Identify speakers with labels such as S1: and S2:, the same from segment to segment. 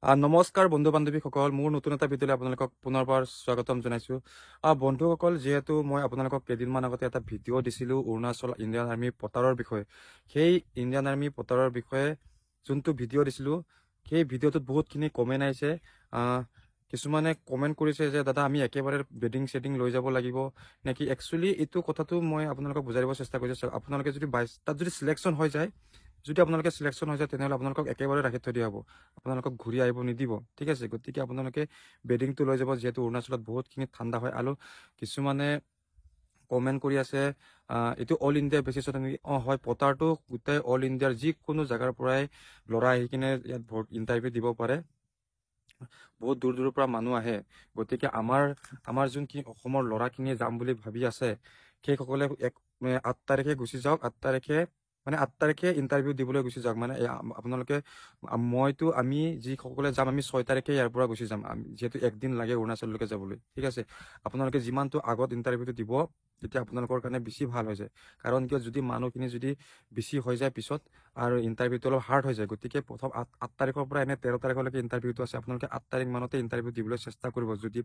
S1: নমস্কাৰ বন্ধু বান্ধৱীসকল, মোৰ নতুন এটা ভিডিঅ'লৈ আপোনালোকক পুনৰবাৰ স্বাগতম জনাইছোঁ। বন্ধুসকল, যিহেতু মই আপোনালোকক কেইদিনমান আগতে এটা ভিডিঅ' দিছিলোঁ অৰুণাচল ইণ্ডিয়ান আৰ্মি পতাৰৰ বিষয়ে। সেই ইণ্ডিয়ান আৰ্মি পতাৰৰ বিষয়ে যোনটো ভিডিঅ' দিছিলোঁ, সেই ভিডিঅ'টোত বহুতখিনি কমেণ্ট আহিছে। কিছুমানে কমেণ্ট কৰিছে যে দাদা আমি একেবাৰে বেডিং চেডিং লৈ যাব লাগিব নেকি। একচুৱেলি এইটো কথাটো মই আপোনালোকক বুজাই দিব চেষ্টা কৰিছোঁ। আপোনালোকে যদি তাত যদি চিলেকশ্যন হৈ যায়, তেনেহ'লে আপোনালোকক একেবাৰে ৰাখি থৈ দিয়া হ'ব, আপোনালোকক ঘূৰি আহিব নিদিব। ঠিক আছে, গতিকে আপোনালোকে বেডিংটো লৈ যাব, যিহেতু অৰুণাচলত বহুতখিনি ঠাণ্ডা হয়। আৰু কিছুমানে কমেণ্ট কৰি আছে এইটো অল ইণ্ডিয়া বেচিছত নেকি। হয়, পতাৰটো গোটেই অল ইণ্ডিয়াৰ যিকোনো জেগাৰ পৰাই ল'ৰা আহি কিনে ইয়াত ইণ্টাৰভিউ দিব পাৰে। বহুত দূৰ দূৰৰ পৰা মানুহ আহে। গতিকে আমাৰ যোনখিনি অসমৰ ল'ৰাখিনিয়ে যাম বুলি ভাবি আছে, সেইসকলে 8 তাৰিখে গুচি যাওক। 8 তাৰিখে ইণ্টাৰভিউ দিবলৈ গুচি যাওক। মানে আপোনালোকে আমি যিসকলে যাম, আমি 6 তাৰিখে ইয়াৰ পৰা গুচি যাম, যিহেতু একদিন লাগে অৰুণাচললৈকে যাবলৈ। ঠিক আছে, আপোনালোকে যিমানটো আগত ইণ্টাৰভিউটো দিব, তেতিয়া আপোনালোকৰ কাৰণে বেছি ভাল হৈ যায়। কাৰণ কিয়, যদি মানুহখিনি যদি বেছি হৈ যায় পিছত আৰু ইণ্টাৰভিউটো অলপ হাৰ্ড হৈ যায়। গতিকে প্ৰথম 8 তাৰিখৰ পৰা এনে 13 তাৰিখলৈকে ইণ্টাৰভিউটো আছে। আপোনালোকে 8 তাৰিখ মানতে ইণ্টাৰভিউ দিবলৈ চেষ্টা কৰিব, যদি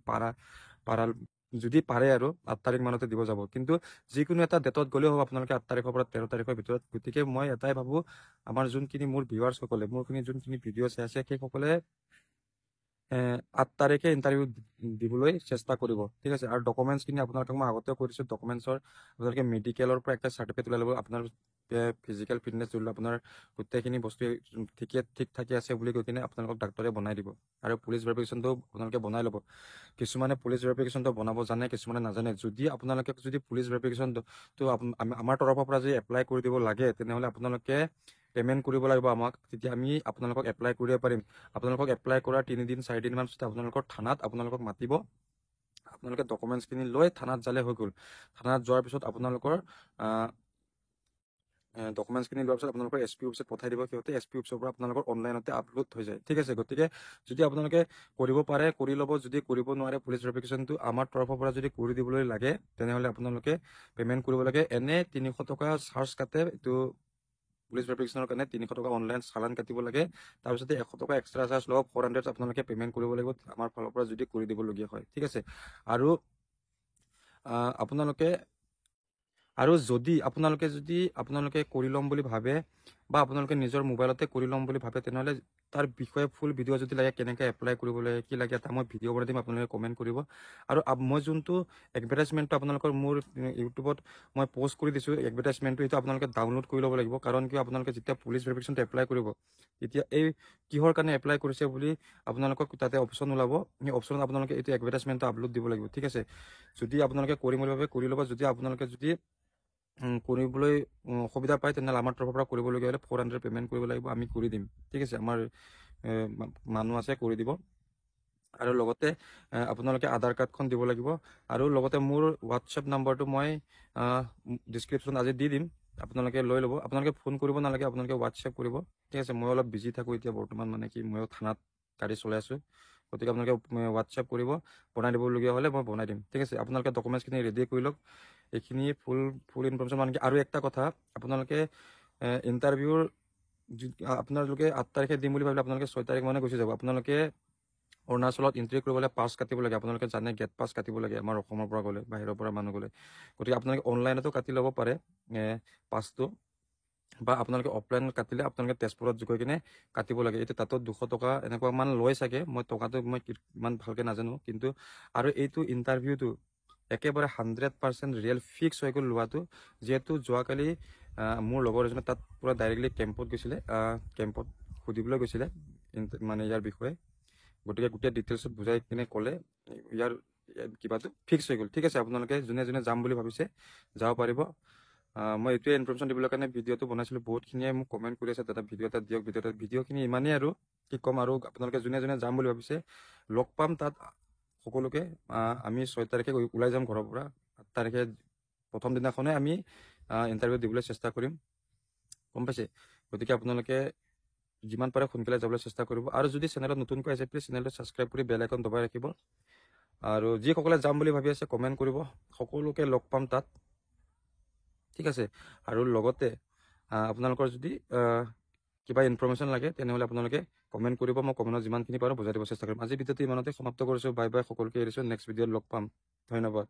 S1: পাৰে আৰু 8 তাৰিখ মানতে দিব যাব। কিন্তু যিকোনো এটা ডেটত গ'লেও হ'ব, আপোনালোকে 8 তাৰিখৰ পৰা 13 তাৰিখৰ ভিতৰত। গতিকে মই এটাই ভাবোঁ, আমাৰ যোনখিনি মোৰ ভিউৱাৰ্ছসকলে, যোনখিনি ভিডিঅ' চাই আছে, সেইসকলে 8 তাৰিখে ইণ্টাৰভিউ দিবলৈ চেষ্টা কৰিব। ঠিক আছে, আৰু ডকুমেণ্টছখিনি আপোনালোকক মই আগতেও কৈ দিছোঁ। আপোনালোকে মেডিকেলৰ পৰা একটা চাৰ্টিফিকেট ওলাই ল'ব, আপোনাৰ ফিজিকেল ফিটনেছ যোনটো আপোনাৰ গোটেইখিনি বস্তু ঠিক ঠাকে আছে বুলি কৈ কিনে আপোনালোকক ডাক্তৰে বনাই দিব। আৰু পুলিচ ভেৰিফিকেশ্যনটো আপোনালোকে বনাই ল'ব। কিছুমানে পুলিচ ভেৰিফিকেশ্যনটো বনাব জানে, কিছুমানে নাজানে। যদি পুলিচ ভেৰিফিকেশ্যনটো আমাৰ তৰফৰ পৰা যদি এপ্লাই কৰি দিব লাগে, তেনেহ'লে আপোনালোকে পে'মেণ্ট কৰিব লাগিব আমাক। তেতিয়া আমি আপোনালোকক এপ্লাই কৰিব পাৰিম। আপোনালোকক এপ্লাই কৰাৰ 3 দিন 4 দিনমান পিছত আপোনালোকক মাতিব। আপোনালোকে ডকুমেণ্টছখিনি লৈ থানাত যালে হৈ গ'ল। থানাত যোৱাৰ পিছত আপোনালোকৰ ডকুমেণ্টছখিনি লোৱাৰ পিছত আপোনালোকৰ SP অফিচত পঠাই দিব সিহঁতে। SP অফিচৰ পৰা আপোনালোকৰ অনলাইনতে আপলোড হৈ যায়। ঠিক আছে, গতিকে যদি আপোনালোকে কৰিব পাৰে কৰি ল'ব। যদি কৰিব নোৱাৰে, পুলিচ ভেৰিফিকেশ্যনটো আমাৰ তৰফৰ পৰা যদি কৰি দিবলৈ লাগে, তেনেহ'লে আপোনালোকে পে'মেণ্ট কৰিব লাগে। এনে 300 টকা চাৰ্জ কাটে। এইটো পুলিচ ভেৰিফিকেশ্যনৰ কাৰণে 300 টকা অনলাইন চালান কাটিব লাগে। তাৰপিছতে 100 টকা এক্সট্ৰা চাৰ্জ ল'ব। 400 আপোনালোকে পে'মেণ্ট কৰিব লাগিব আমাৰ ফালৰ পৰা যদি কৰি দিবলগীয়া হয়। ঠিক আছে, আৰু যদি আপোনালোকে কৰি ল'ম বুলি ভাবে, বা আপোনালোকে নিজৰ মোবাইলতে কৰি ল'ম বুলি ভাবে, তেনেহ'লে তাৰ বিষয়ে ফুল ভিডিঅ' যদি লাগে, কেনেকৈ এপ্লাই কৰিব লাগে, কি লাগে, এটা মই ভিডিঅ' বনাই দিম, আপোনালোকে কমেণ্ট কৰিব। আৰু মই যোনটো এডভাৰটাইজমেণ্টটো আপোনালোকৰ মোৰ ইউটিউবত মই পষ্ট কৰি দিছোঁ, এডভাৰটাইজমেণ্টটো এইটো আপোনালোকে ডাউনলোড কৰি ল'ব লাগিব। কাৰণ কিয়, আপোনালোকে যেতিয়া পুলিচ ভেৰিফিকেশ্যনটো এপ্লাই কৰিব, তেতিয়া এই কিহৰ কাৰণে এপ্লাই কৰিছে বুলি আপোনালোকক তাতে অপশ্যন ওলাব। সেই অপশ্যনত আপোনালোকে এইটো এডভাৰটাইজমেণ্টটো আপলোড দিব লাগিব। ঠিক আছে, যদি আপোনালোকে কৰিম বুলি ভাবে কৰি ল'ব। যদি আপোনালোকে কৰিবলৈ অসুবিধা পায়, তেনেহ'লে আমাৰ তৰফৰ পৰা কৰিবলগীয়া হ'লে 400 পে'মেণ্ট কৰিব লাগিব, আমি কৰি দিম। ঠিক আছে, আমাৰ মানুহ আছে কৰি দিব। আৰু লগতে আপোনালোকে আধাৰ কাৰ্ডখন দিব লাগিব। আৰু লগতে মোৰ হোৱাটছএপ নাম্বাৰটো মই ডিছক্ৰিপশ্যনত আজি দি দিম, আপোনালোকে লৈ ল'ব। আপোনালোকে ফোন কৰিব নালাগে, আপোনালোকে হোৱাটছএপ কৰিব। ঠিক আছে, মই অলপ বিজি থাকোঁ এতিয়া বৰ্তমান, মানে কি ময়ো থানাত গাড়ী চলাই আছোঁ। গতিকে আপোনালোকে হোৱাটছএপ কৰিব, বনাই দিবলগীয়া হ'লে মই বনাই দিম। ঠিক আছে, আপোনালোকে ডকুমেণ্টছখিনি ৰেডি কৰি লওক। এইখিনি ফুল ইনফৰ্মেশ্যন। মানে কি, আৰু একটা কথা, আপোনালোকে ইণ্টাৰভিউৰ আপোনালোকে 8 তাৰিখে দিম বুলি ভাবিলে, আপোনালোকে 6 তাৰিখ মানে গুচি যাব। আপোনালোকে অৰুণাচলত এণ্ট্ৰি কৰিবলৈ পাছ কাটিব লাগে। আপোনালোকে জানে, গেট পাছ কাটিব লাগে আমাৰ অসমৰ পৰা গ'লে, বাহিৰৰ পৰা মানুহ গ'লে। গতিকে আপোনালোকে অনলাইনতো কাটি ল'ব পাৰে পাছটো, বা আপোনালোকে অফলাইনত কাটিলে আপোনালোকে তেজপুৰত গৈ কিনে কাটিব লাগে। এতিয়া তাতো 200 টকা এনেকুৱা মান লয় চাগে, মই টকাটো ইমান ভালকৈ নাজানো। কিন্তু আৰু এইটো ইণ্টাৰভিউটো একেবাৰে 100% ৰিয়েল ফিক্স হৈ গ'ল লোৱাটো। যিহেতু যোৱাকালি মোৰ লগৰ এজনে তাত পূৰা ডাইৰেক্টলি কেম্পত গৈছিলে, কেম্পত সুধিবলৈ গৈছিলে মানে ইয়াৰ বিষয়ে। গতিকে গোটেই ডিটেইলছত বুজাই কিনে ক'লে ইয়াৰ কিবাটো ফিক্স হৈ গ'ল। ঠিক আছে, আপোনালোকে যোনে যোনে যাম বুলি ভাবিছে যাব পাৰিব। মই এইটোৱে ইনফৰ্মেশ্যন দিবলৈ কাৰণে ভিডিঅ'টো বনাইছিলোঁ। বহুতখিনিয়ে মোক কমেণ্ট কৰি আছে, দাদা ভিডিঅ' এটা দিয়ক, ভিডিঅ'খিনি ইমানেই আৰু কি ক'ম। আৰু আপোনালোকে যোনে যোনে যাম বুলি ভাবিছে, লগ পাম তাত সকলোকে। আমি 6 তাৰিখে ওলাই যাম ঘৰৰ পৰা। 8 তাৰিখে প্ৰথম দিনাখনে আমি ইণ্টাৰভিউ দিবলৈ চেষ্টা কৰিম, গম পাইছে। গতিকে আপোনালোকে যিমান পাৰে সোনকালে যাবলৈ চেষ্টা কৰিব। আৰু যদি চেনেলত নতুনকৈ আছে, প্লিজ চেনেলটো ছাবস্ক্ৰাইব কৰি বেল আইকন দবাই ৰাখিব। আৰু যিসকলে যাম বুলি ভাবি আছে কমেণ্ট কৰিব, সকলোকে লগ পাম তাত। ঠিক আছে, আৰু লগতে আপোনালোকৰ যদি কিবা ইনফৰমেশ্যন লাগে তেনেহ'লে আপোনালোকে কমেণ্ট কৰিব, মই কমেণ্টত যিমানখিনি পাৰোঁ বুজাই দিব চেষ্টা কৰিম। আজি ভিডিঅ'টো ইমানতে সমাপ্ত কৰিছোঁ। বাই বাই, সকলোকে এৰিছোঁ। নেক্সট ভিডিঅ'ত লগ পাম। ধন্যবাদ।